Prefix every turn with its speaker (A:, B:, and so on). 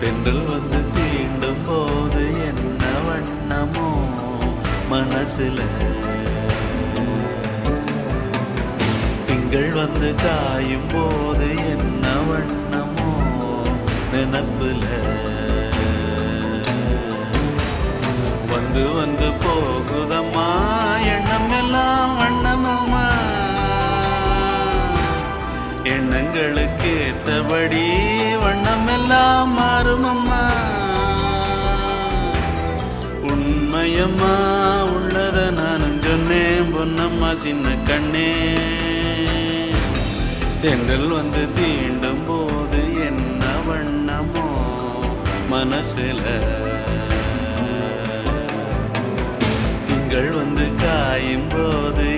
A: தென்றல் வந்து தீண்டும் போது என்ன வண்ணமோ மனசுல, திங்கள் வந்து காயும் போது என்ன வண்ணமோ நினப்புல, வந்து வந்து போகுதம்மா எண்ணம் எல்லாம் வண்ணமம்மா, எண்ணங்களுக்கு ஏத்தபடி வண்ணம் எல்லாம் மாறுமம்மா. உண்மையம்மா உள்ளத நானும் சொன்னேன் பொன்னம்மா சின்ன கண்ணே, தென்றல் வந்து தீண்டும் போது என்ன வண்ணமோ மனசுல, திங்கள் வந்து காயும் போது